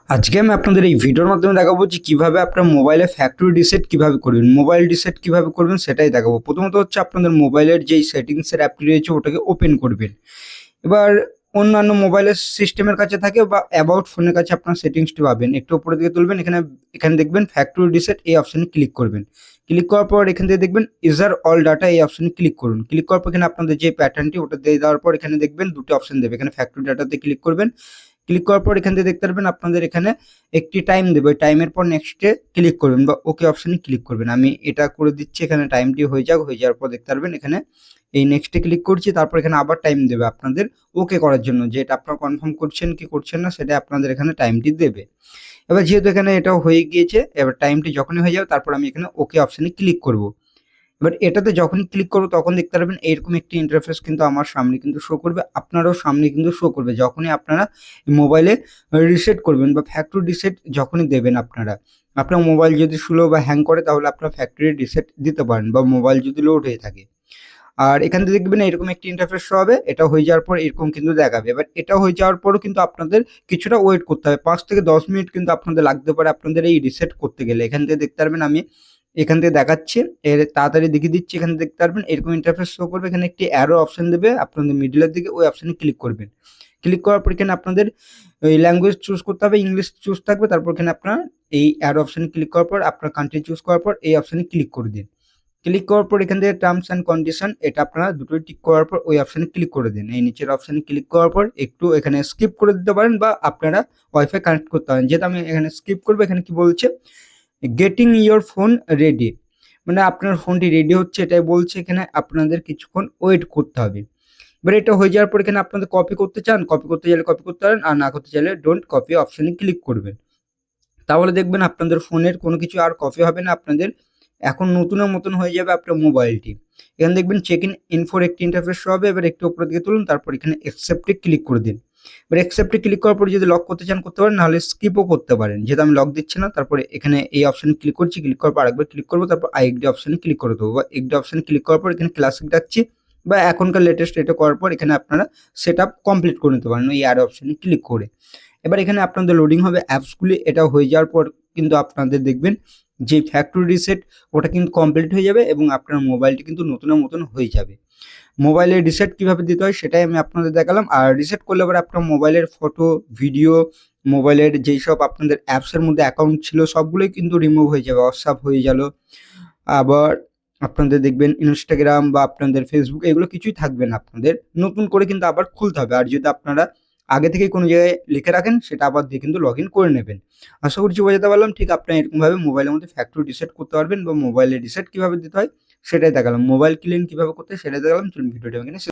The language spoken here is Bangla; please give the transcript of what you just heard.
আজকে আমি আপনাদের এই ভিডিওর মাধ্যমে দেখাবো যে কিভাবে আপনার মোবাইলে ফ্যাক্টরি রিসেট কিভাবে করবেন, মোবাইল রিসেট কিভাবে করবেন সেটাই দেখাবো। প্রথমত হচ্ছে আপনাদের মোবাইলের যেই সেটিংসের অ্যাপটি রয়েছে ওটাকে ওপেন করবেন। এবার অন্যান্য মোবাইলের সিস্টেমের কাছে থাকে বা অ্যাবাউট ফোনের কাছে আপনার সেটিংসটি পাবেন। একটু উপরের দিকে তুলবেন, এখানে এখানে দেখবেন ফ্যাক্টরি রিসেট এই অপশানে ক্লিক করবেন। ক্লিক করার পর এখান থেকে দেখবেন ইজার অল ডাটা এই অপশানে ক্লিক করুন। ক্লিক করার পর এখানে আপনাদের যে প্যাটার্নটি ওটা দিয়ে দেওয়ার পর এখানে দেখবেন দুটো অপশান দেবে। এখানে ফ্যাক্টরি ডাটাতে ক্লিক করবেন। ক্লিক করার পর এখান থেকে দেখতে পারবেন আপনাদের এখানে একটি টাইম দেবে। ওই টাইমের পর নেক্সটে ক্লিক করবেন বা ওকে অপশানে ক্লিক করবেন। আমি এটা করে দিচ্ছি, এখানে টাইমটি হয়ে যাক। হয়ে যাওয়ার পর দেখতে পারবেন এখানে এই নেক্সটে ক্লিক করছি, তারপর এখানে আবার টাইম দেবে আপনাদের ওকে করার জন্য, যে এটা আপনারা কনফার্ম করছেন কি করছেন না সেটা আপনাদের এখানে টাইমটি দেবে। এবার যেহেতু এখানে এটাও হয়ে গিয়েছে, এবার টাইমটি যখনই হয়ে যাবে তারপর আমি এখানে ওকে অপশানে ক্লিক করব। এবার এটাতে যখনই ক্লিক করবো তখন দেখতে পারবেন এরকম একটি ইন্টারফেস কিন্তু আমার সামনে কিন্তু শো করবে, আপনারও সামনে কিন্তু শো করবে যখনই আপনারা মোবাইলে রিসেট করবেন বা ফ্যাক্টরি রিসেট যখনই দেবেন। আপনার মোবাইল যদি স্লো বা হ্যাং করে তাহলে আপনার ফ্যাক্টরি রিসেট দিতে পারেন, বা মোবাইল যদি লোড হয়ে থাকে। আর এখান থেকে দেখবেন এরকম একটি ইন্টারফেস শো হবে। এটা হয়ে যাওয়ার পর এরকম কিন্তু দেখাবে। এবার এটা হয়ে যাওয়ার পরও কিন্তু আপনাদের কিছুটা ওয়েট করতে হবে, 5 থেকে 10 মিনিট কিন্তু আপনাদের লাগতে পারে আপনাদের এই রিসেট করতে গেলে। এখান থেকে দেখতে পারবেন আমি এখান থেকে দেখাচ্ছি, এর তাড়াতাড়ি দেখিয়ে দিচ্ছি। এখানে দেখতে পারবেন এরকম ইন্টারফেস শো করবে। এখানে একটি অ্যারো অপশন দেবে আপনাদের মিডলের দিকে, ওই অপশানে ক্লিক করবেন। ক্লিক করার পর এখানে আপনাদের ওই ল্যাঙ্গুয়েজ চুজ করতে হবে, ইংলিশ চুজ থাকবে। তারপর এখানে আপনার এই অ্যারো অপশানে ক্লিক করার পর আপনার কান্ট্রি চুজ করার পর এই অপশানে ক্লিক করে দিন। ক্লিক করার পর এখান থেকে টার্মস অ্যান্ড কন্ডিশন এটা আপনারা দুটোই টিক করার পর ওই অপশানে ক্লিক করে দিন। এই নিচের অপশানে ক্লিক করার পর একটু এখানে স্কিপ করে দিতে পারেন, বা আপনারা ওয়াইফাই কানেক্ট করতে পারেন। যেহেতু আমি এখানে স্কিপ করবো, এখানে কি বলছে গেটিং ইয়োর ফোন রেডি, মানে আপনার ফোনটি রেডি হচ্ছে এটাই বলছে। এখানে আপনাদের কিছুক্ষণ ওয়েট করতে হবে। এবার এটা হয়ে যাওয়ার পর এখানে আপনাদের কপি করতে চান, কপি করতে চাইলে কপি করতে পারেন, আর না করতে চাইলে ডোন্ট কপি অপশানে ক্লিক করবেন। তাহলে দেখবেন আপনাদের ফোনের কোনো কিছু আর কপি হবে না, আপনাদের এখন নতুনের মতন হয়ে যাবে আপনার মোবাইলটি। এখানে দেখবেন চেক ইন ইনফোর একটি ইন্টারফেস শো হবে। এবার একটু উপরের দিকে তুলুন, তারপর এখানে অ্যাকসেপ্টে ক্লিক করে দিন। এবার অ্যাকসেপ্টে ক্লিক করার পর যদি লক করতে চান করতে পারেন, নাহলে স্কিপও করতে পারেন। যেহেতু আমি লক দিচ্ছি না, তারপরে এখানে এই অপশানে ক্লিক করছি। ক্লিক করার পর আরেকবার ক্লিক করবো, তারপর আইএকডি অপশানে ক্লিক করে দেবো, বা এগডি অপশানে ক্লিক করার পর এখানে ক্লাসিক রাখছি, বা এখনকার লেটেস্ট এটা করার পর এখানে আপনারা সেট আপ কমপ্লিট করে নিতে পারেন ওই অ্যাড অপশানে ক্লিক করে। এবার এখানে আপনাদের লোডিং হবে অ্যাপসগুলি। এটা হয়ে যাওয়ার পর কিন্তু আপনাদের দেখবেন যে ফ্যাক্টরি রিসেট ওটা কিন্তু কমপ্লিট হয়ে যাবে এবং আপনার মোবাইলটি কিন্তু নতুনের মতন হয়ে যাবে। মোবাইলের রিসেট কিভাবে দিতে হয় সেটাই আমি আপনাদের দেখালাম। আর রিসেট করলে এবার আপনার মোবাইলের ফটো, ভিডিও, মোবাইলের যেই সব আপনাদের অ্যাপসের মধ্যে অ্যাকাউন্ট ছিল সবগুলোই কিন্তু রিমুভ হয়ে যাবে, হোয়াটসঅ্যাপ হয়ে গেল। আবার আপনাদের দেখবেন ইনস্টাগ্রাম বা আপনাদের ফেসবুক এগুলো কিছুই থাকবে না, আপনাদের নতুন করে কিন্তু আবার খুলতে হবে। আর যদি আপনারা আগে থেকেই কোনো জায়গায় লিখে রাখেন সেটা আবার দিয়ে কিন্তু লগ ইন করে নেবেন। আশা করছি বোঝাতে পারলাম। ঠিক আপনারা এরকমভাবে মোবাইলের মধ্যে ফ্যাক্টরি রিসেট করতে পারবেন, বা মোবাইলে রিসেট কীভাবে দিতে হয় সেটাই দেখালাম। মোবাইল ক্লিন কীভাবে করতে হয় সেটাই দেখালাম। চলুন ভিডিওটা এখানে